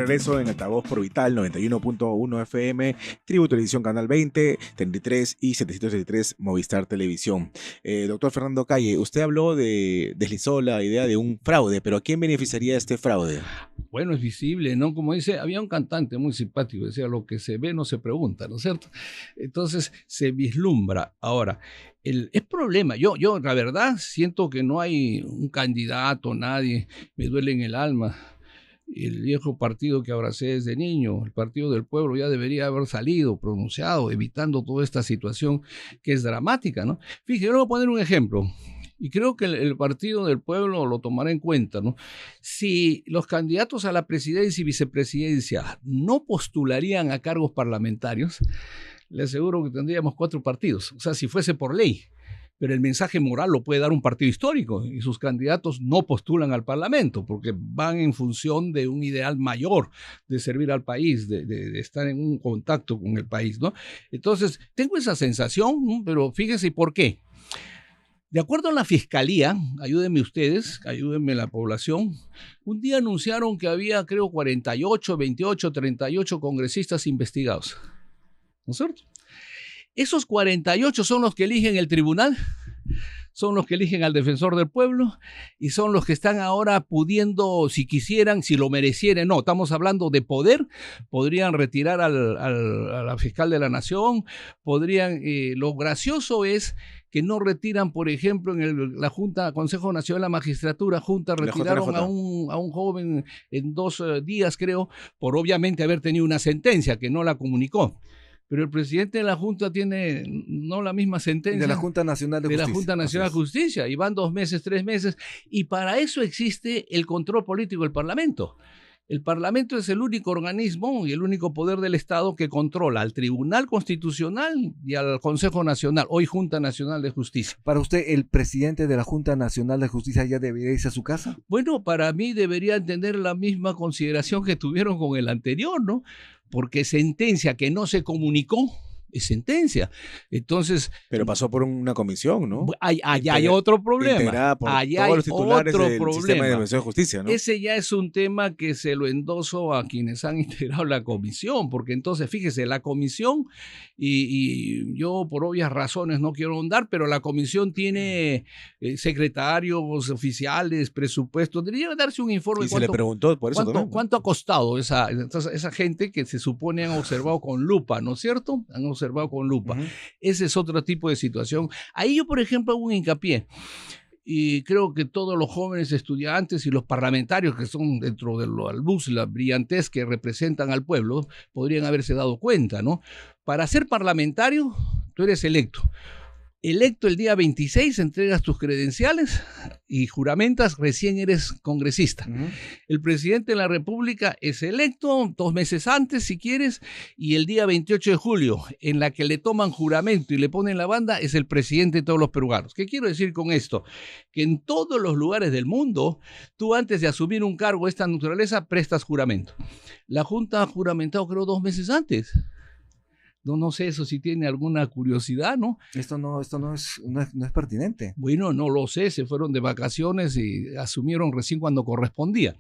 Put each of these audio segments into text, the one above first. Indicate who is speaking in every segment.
Speaker 1: regreso en Altavoz por Vital 91.1 FM, Tribu Televisión Canal 20, 33 y 733 Movistar Televisión. Doctor Fernando Calle, usted deslizó la idea de un fraude, pero ¿a quién beneficiaría este fraude?
Speaker 2: Bueno, es visible, ¿no? Como dice, había un cantante muy simpático, decía, lo que se ve no se pregunta, ¿no es cierto? Entonces se vislumbra. Ahora, es problema. Yo, la verdad, siento que no hay un candidato, nadie, me duele en el alma. El viejo partido que abracé desde niño, el Partido del Pueblo, ya debería haber salido, pronunciado, evitando toda esta situación que es dramática, ¿no? Fíjate, yo le voy a poner un ejemplo. Y creo que el Partido del Pueblo lo tomará en cuenta, ¿no? Si los candidatos a la presidencia y vicepresidencia no postularían a cargos parlamentarios, le aseguro que tendríamos 4 partidos. O sea, si fuese por ley. Pero el mensaje moral lo puede dar un partido histórico y sus candidatos no postulan al Parlamento porque van en función de un ideal mayor de servir al país, de estar en un contacto con el país, ¿no? Entonces, tengo esa sensación, ¿no? Pero fíjense por qué. De acuerdo a la Fiscalía, ayúdenme ustedes, ayúdenme la población, un día anunciaron que había, creo, 48, 28, 38 congresistas investigados. ¿No es cierto? Esos 48 son los que eligen el tribunal, son los que eligen al defensor del pueblo y son los que están ahora pudiendo, si quisieran, si lo merecieran, no, estamos hablando de poder, podrían retirar a la fiscal de la nación, podrían, lo gracioso es que no retiran, por ejemplo, en la Junta, Consejo Nacional de la Magistratura, retiraron a un joven en 2 días, creo, por obviamente haber tenido una sentencia que no la comunicó. Pero el presidente de la Junta tiene no la misma sentencia.
Speaker 3: De la Junta Nacional de Justicia.
Speaker 2: De la Junta Nacional de Justicia. Y van 2 meses, 3 meses. Y para eso existe el control político del Parlamento. El Parlamento es el único organismo y el único poder del Estado que controla al Tribunal Constitucional y al Consejo Nacional, hoy Junta Nacional de Justicia.
Speaker 3: ¿Para usted el presidente de la Junta Nacional de Justicia ya debería irse a su casa?
Speaker 2: Bueno, para mí deberían tener la misma consideración que tuvieron con el anterior, ¿no? Porque sentencia que no se comunicó es sentencia. Entonces,
Speaker 1: pero pasó por una comisión, ¿no?
Speaker 2: Allá hay otro problema.
Speaker 1: Integrada por
Speaker 2: allá
Speaker 1: todos los titulares
Speaker 2: otro
Speaker 1: del
Speaker 2: problema.
Speaker 1: sistema de administración de justicia, ¿no?
Speaker 2: Ese ya es un tema que se lo endoso a quienes han integrado la comisión, porque entonces, fíjese, la comisión, y yo por obvias razones no quiero ahondar, pero la comisión tiene secretarios, oficiales, presupuestos. Debería darse un informe.
Speaker 1: Y se le preguntó por eso también.
Speaker 2: ¿Cuánto ha costado esa gente que se supone han observado con lupa, ¿no es cierto? Han observado con lupa. Ese es otro tipo de situación. Ahí yo, por ejemplo, hago un hincapié. Y creo que todos los jóvenes estudiantes y los parlamentarios que son dentro de la luz, la brillantez que representan al pueblo, podrían haberse dado cuenta, ¿no? Para ser parlamentario, tú eres electo. Electo el día 26, entregas tus credenciales y juramentas, recién eres congresista. El presidente de la República es electo 2 meses antes, si quieres, y el día 28 de julio, en la que le toman juramento y le ponen la banda, es el presidente de todos los peruanos. ¿Qué quiero decir con esto? Que en todos los lugares del mundo, tú antes de asumir un cargo de esta naturaleza, prestas juramento. La Junta ha juramentado, creo, 2 meses antes. No sé eso si tiene alguna curiosidad, ¿no?
Speaker 3: Esto no es pertinente.
Speaker 2: Bueno, no lo sé, se fueron de vacaciones y asumieron recién cuando correspondía.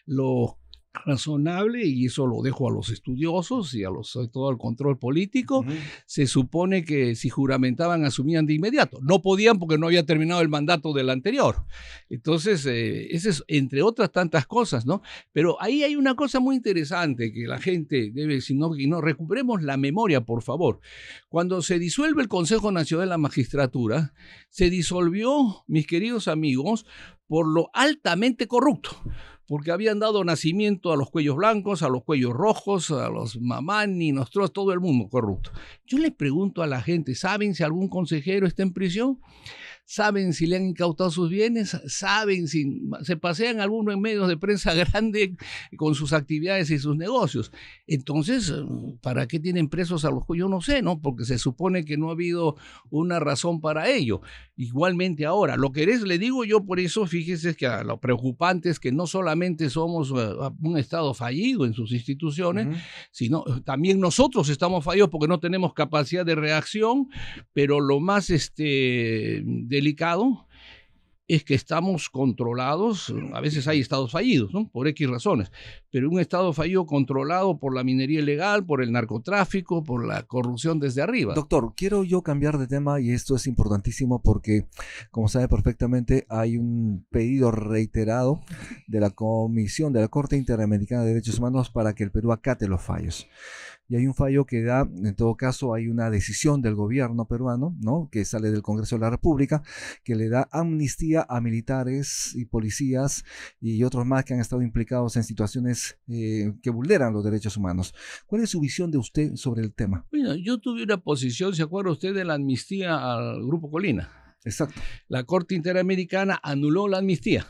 Speaker 2: Lo razonable, y eso lo dejo a los estudiosos y sobre todo al control político, se supone que si juramentaban asumían de inmediato. No podían porque no había terminado el mandato del anterior. Entonces, ese es entre otras tantas cosas, ¿no? Pero ahí hay una cosa muy interesante que la gente debe, si no recuperemos la memoria, por favor. Cuando se disuelve el Consejo Nacional de la Magistratura, se disolvió, mis queridos amigos, por lo altamente corrupto. Porque habían dado nacimiento a los cuellos blancos, a los cuellos rojos, a los mamani, nosotros, todo el mundo corrupto. Yo le pregunto a la gente, ¿saben si algún consejero está en prisión? ¿Saben si le han incautado sus bienes? ¿Saben si se pasean algunos en medios de prensa grande con sus actividades y sus negocios? Entonces, ¿para qué tienen presos a los cuellos? Yo no sé, ¿no? Porque se supone que no ha habido una razón para ello. Igualmente ahora, lo que le digo yo por eso, fíjese que lo preocupante es que no solamente somos un Estado fallido en sus instituciones, sino también nosotros estamos fallidos porque no tenemos capacidad de reacción, pero lo más delicado es que estamos controlados, a veces hay estados fallidos, ¿no? Por X razones, pero un estado fallido controlado por la minería ilegal, por el narcotráfico, por la corrupción desde arriba.
Speaker 3: Doctor, quiero yo cambiar de tema y esto es importantísimo porque, como sabe perfectamente, hay un pedido reiterado de la Comisión de la Corte Interamericana de Derechos Humanos para que el Perú acate los fallos. Y hay un fallo que da, en todo caso, hay una decisión del gobierno peruano, ¿no?, que sale del Congreso de la República, que le da amnistía a militares y policías y otros más que han estado implicados en situaciones que vulneran los derechos humanos. ¿Cuál es su visión de usted sobre el tema?
Speaker 2: Bueno, yo tuve una posición, ¿se acuerda usted de la amnistía al Grupo Colina?
Speaker 3: Exacto.
Speaker 2: La Corte Interamericana anuló la amnistía.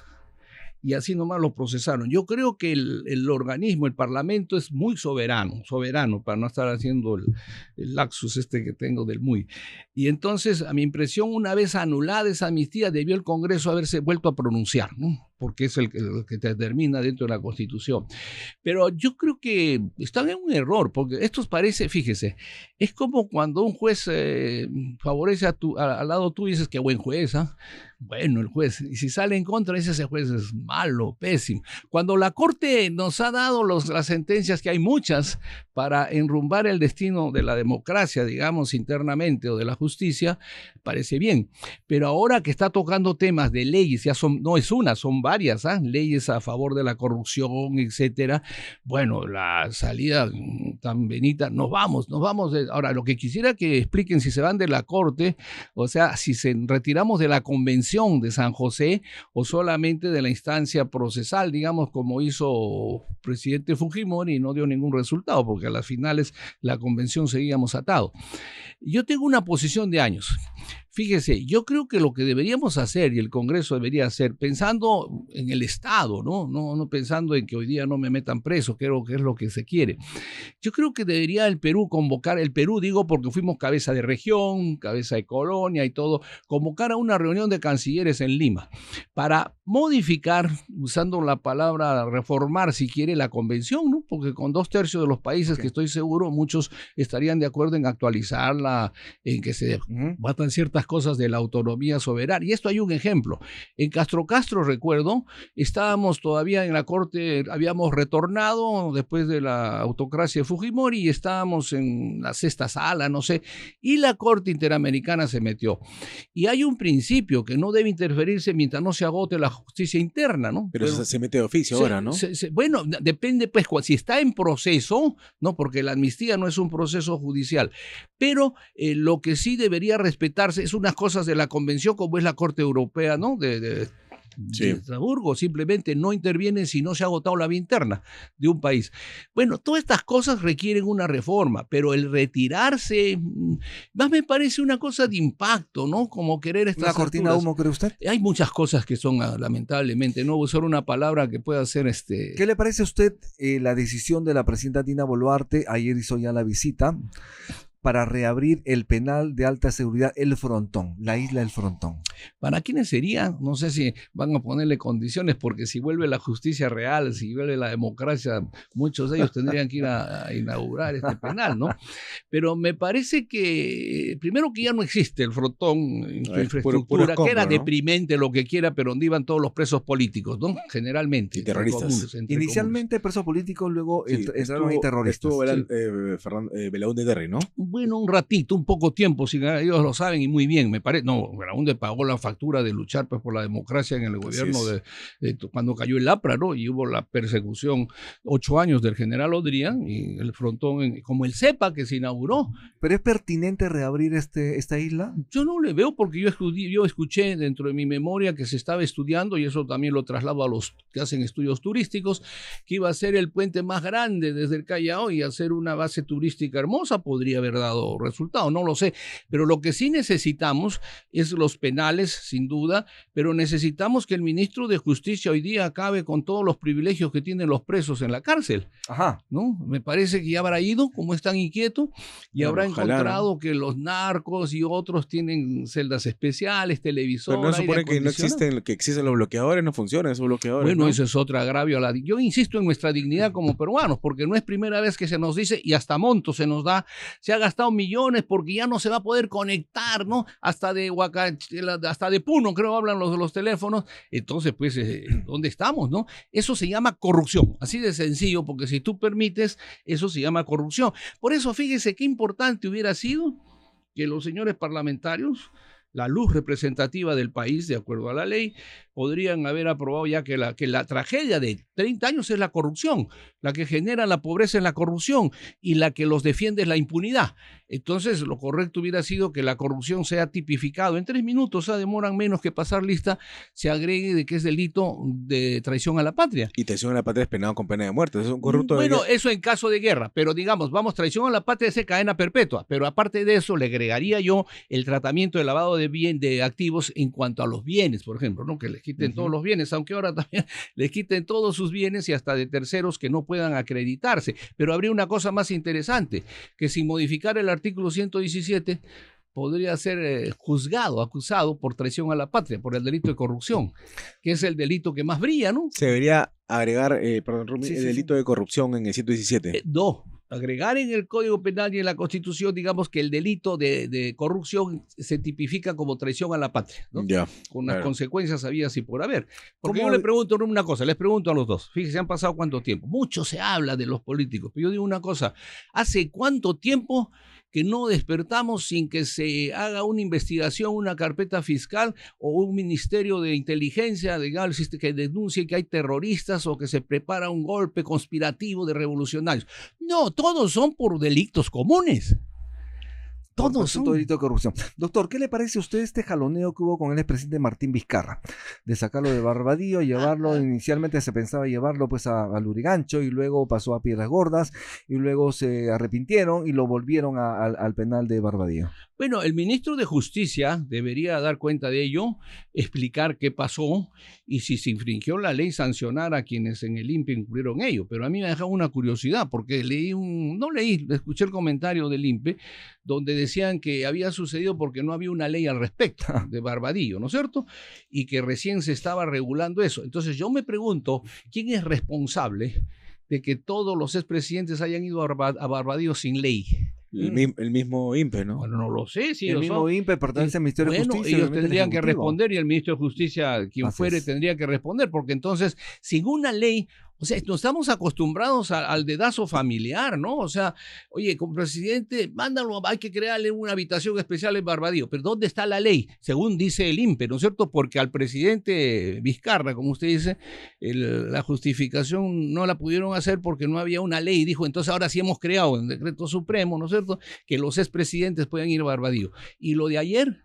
Speaker 2: Y así nomás lo procesaron. Yo creo que el organismo, el Parlamento, es muy soberano, para no estar haciendo el lapsus que tengo del muy. Y entonces, a mi impresión, una vez anulada esa amnistía, debió el Congreso haberse vuelto a pronunciar, ¿no?, porque es el que determina dentro de la Constitución. Pero yo creo que están en un error, porque esto parece, fíjese, es como cuando un juez favorece al lado tuyo y dices, qué buen juez, ¿ah? Bueno, el juez, y si sale en contra, dice, ese juez es malo, pésimo. Cuando la Corte nos ha dado las sentencias, que hay muchas, para enrumbar el destino de la democracia, digamos, internamente, o de la justicia, parece bien. Pero ahora que está tocando temas de leyes, ya no es una, son varias, ¿ah?, leyes a favor de la corrupción, etcétera. Bueno, la salida tan benita, nos vamos. Ahora, lo que quisiera que expliquen, si se van de la Corte, o sea, si retiramos de la Convención de San José o solamente de la instancia procesal, digamos, como hizo el presidente Fujimori, y no dio ningún resultado, porque a las finales la Convención seguíamos atados. Yo tengo una posición de años. Fíjese, yo creo que lo que deberíamos hacer, y el Congreso debería hacer, pensando en el Estado, no pensando en que hoy día no me metan preso, creo que es lo que se quiere. Yo creo que debería el Perú convocar, el Perú digo porque fuimos cabeza de región, cabeza de colonia y todo, convocar a una reunión de cancilleres en Lima para modificar, usando la palabra reformar, si quiere, la convención, ¿no? Porque con 2/3 de los países, que estoy seguro, muchos estarían de acuerdo en actualizarla, en que se batan ciertas cosas de la autonomía soberana. Y esto hay un ejemplo. En Castro, recuerdo, estábamos todavía en la Corte, habíamos retornado después de la autocracia de Fujimori y estábamos en la sexta sala, no sé, y la Corte Interamericana se metió. Y hay un principio que no debe interferirse mientras no se agote la justicia interna, ¿no?
Speaker 1: Pero se mete de oficio ahora, ¿no?
Speaker 2: Bueno, depende, pues, si está en proceso, ¿no? Porque la amnistía no es un proceso judicial. Pero lo que sí debería respetarse es unas cosas de la Convención, como es la Corte Europea, ¿no?, de Estrasburgo, simplemente no intervienen si no se ha agotado la vía interna de un país. Bueno, todas estas cosas requieren una reforma, pero el retirarse más me parece una cosa de impacto, ¿no? Como querer estas
Speaker 3: ¿Una cortina de humo, cree usted?
Speaker 2: Hay muchas cosas que son, lamentablemente, no usar una palabra que pueda ser
Speaker 3: ¿Qué le parece a usted la decisión de la presidenta Dina Boluarte? Ayer hizo ya la visita para reabrir el penal de alta seguridad El Frontón, la isla del Frontón.
Speaker 2: ¿Para quiénes sería? No sé si van a ponerle condiciones, porque si vuelve la justicia real, si vuelve la democracia, muchos de ellos tendrían que ir a inaugurar este penal, ¿no? Pero me parece que, primero, que ya no existe el Frontón en su infraestructura, que era deprimente, lo que quiera, pero donde iban todos los presos políticos, ¿no? Generalmente.
Speaker 1: Y terroristas.
Speaker 3: Inicialmente presos políticos, luego entraron ahí terroristas.
Speaker 1: Estuvo Belaúnde Terry, ¿no?
Speaker 2: Bueno, un ratito, un poco tiempo, si ellos lo saben y muy bien, me parece. No, Belaúnde pagó la factura de luchar, pues, por la democracia en el gobierno cuando cayó el APRA, ¿no? Y hubo la persecución 8 años del general Odría y el Frontón, como el CEPA, que se inauguró.
Speaker 3: ¿Pero es pertinente reabrir esta isla?
Speaker 2: Yo no le veo, porque yo escuché dentro de mi memoria que se estaba estudiando, y eso también lo traslado a los que hacen estudios turísticos, que iba a ser el puente más grande desde el Callao y hacer una base turística hermosa. Podría haber dado resultado, no lo sé, pero lo que sí necesitamos es los penales, sin duda, pero necesitamos que el ministro de Justicia hoy día acabe con todos los privilegios que tienen los presos en la cárcel.
Speaker 3: Ajá.
Speaker 2: ¿No? Me parece que ya habrá ido, como es tan inquieto, y habrá encontrado que los narcos y otros tienen celdas especiales, televisores.
Speaker 1: Pero no supone que no existen, que existen los bloqueadores, no funcionan esos bloqueadores.
Speaker 2: Bueno,
Speaker 1: ¿no?
Speaker 2: eso es otro agravio. Yo insisto en nuestra dignidad como peruanos, porque no es primera vez que se nos dice, y hasta monto se nos da, se ha gastado millones porque ya no se va a poder conectar, ¿no? Hasta de hasta de Puno, creo, hablan los teléfonos. Entonces, pues, ¿dónde estamos, no? Eso se llama corrupción, así de sencillo, porque si tú permites, eso se llama corrupción. Por eso, fíjese qué importante hubiera sido que los señores parlamentarios, la luz representativa del país, de acuerdo a la ley, podrían haber aprobado ya que la tragedia de 30 años es la corrupción, la que genera la pobreza es la corrupción y la que los defiende es la impunidad. Entonces, lo correcto hubiera sido que la corrupción sea tipificado en 3 minutos, demoran menos que pasar lista, se agregue de que es delito de traición a la patria.
Speaker 1: Y traición a la patria es penado con pena de muerte. Es un corrupto.
Speaker 2: Bueno, eso en caso de guerra, pero digamos, vamos, traición a la patria es cadena perpetua, pero aparte de eso le agregaría yo el tratamiento de lavado de activos en cuanto a los bienes, por ejemplo, ¿no? Que les quiten todos los bienes, aunque ahora también les quiten todos sus bienes y hasta de terceros que no puedan acreditarse. Pero habría una cosa más interesante, que sin modificar el artículo 117 podría ser juzgado, acusado por traición a la patria, por el delito de corrupción, que es el delito que más brilla, ¿no?
Speaker 1: Se debería agregar, perdón, Rumi, el delito de corrupción en el 117.
Speaker 2: Agregar en el Código Penal y en la Constitución, digamos que el delito de corrupción se tipifica como traición a la patria, ¿no?
Speaker 1: Ya,
Speaker 2: con las consecuencias habidas y por haber. Porque
Speaker 1: ¿Cómo?
Speaker 2: yo le pregunto una cosa, les pregunto a los dos, fíjense, han pasado cuánto tiempo. Mucho se habla de los políticos, pero yo digo una cosa, ¿hace cuánto tiempo que no despertamos sin que se haga una investigación, una carpeta fiscal o un ministerio de inteligencia, digamos, que denuncie que hay terroristas o que se prepara un golpe conspirativo de revolucionarios? No, todos son por delitos comunes. Todos son
Speaker 3: delito de corrupción. Doctor, ¿qué le parece a usted este jaloneo que hubo con el expresidente Martín Vizcarra? De sacarlo de Barbadillo, llevarlo, inicialmente se pensaba llevarlo pues a Lurigancho y luego pasó a Piedras Gordas y luego se arrepintieron y lo volvieron al penal de Barbadillo.
Speaker 2: Bueno, el ministro de Justicia debería dar cuenta de ello, explicar qué pasó y si se infringió la ley, sancionar a quienes en el INPE incurrieron ello. Pero a mí me ha dejado una curiosidad porque escuché el comentario del INPE donde decían que había sucedido porque no había una ley al respecto de Barbadillo, ¿no es cierto? Y que recién se estaba regulando eso. Entonces yo me pregunto, ¿quién es responsable de que todos los expresidentes hayan ido a Barbadillo sin ley?
Speaker 1: El mismo INPE, ¿no?
Speaker 2: Bueno, no lo sé. Si
Speaker 3: el mismo INPE pertenece al Ministerio de Justicia.
Speaker 2: Ellos tendrían que responder y el ministro de Justicia, quien fuere, tendría que responder, porque entonces, sin una ley, o sea, no estamos acostumbrados al dedazo familiar, ¿no? O sea, oye, como presidente, mándalo, hay que crearle una habitación especial en Barbadillo, pero ¿dónde está la ley? Según dice el INPE, ¿no es cierto? Porque al presidente Vizcarra, como usted dice, la justificación no la pudieron hacer porque no había una ley. Dijo, entonces ahora sí hemos creado en decreto supremo, ¿no es cierto?, que los expresidentes puedan ir a Barbadillo. Y lo de ayer,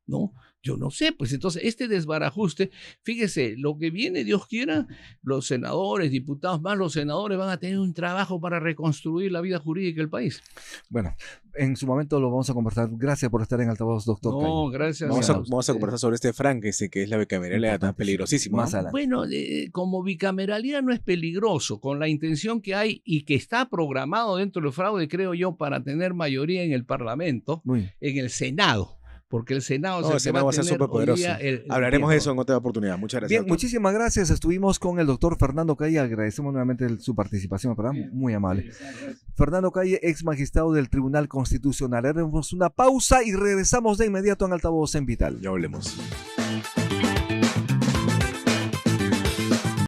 Speaker 2: ¿no? Yo no sé, pues entonces este desbarajuste, fíjese, lo que viene, Dios quiera, los senadores, diputados, más los senadores van a tener un trabajo para reconstruir la vida jurídica del país.
Speaker 3: Bueno, en su momento lo vamos a conversar. Gracias por estar en Altavoz, doctor.
Speaker 2: No, gracias.
Speaker 1: Vamos a conversar sobre este Frankenstein, que es la bicameralidad tan peligrosísima.
Speaker 3: Más adelante.
Speaker 2: Bueno, como bicameralidad no es peligroso, con la intención que hay y que está programado dentro del fraude, creo yo, para tener mayoría en el Parlamento, en el Senado. Porque el Senado
Speaker 1: va a ser superpoderoso. Hablaremos de eso en otra oportunidad. Muchas gracias.
Speaker 3: Bien, muchísimas gracias. Estuvimos con el doctor Fernando Calle. Agradecemos nuevamente su participación, ¿verdad? Muy amable. Fernando Calle, ex magistrado del Tribunal Constitucional. Haremos una pausa y regresamos de inmediato en Altavoz en Vital.
Speaker 1: Ya volvemos.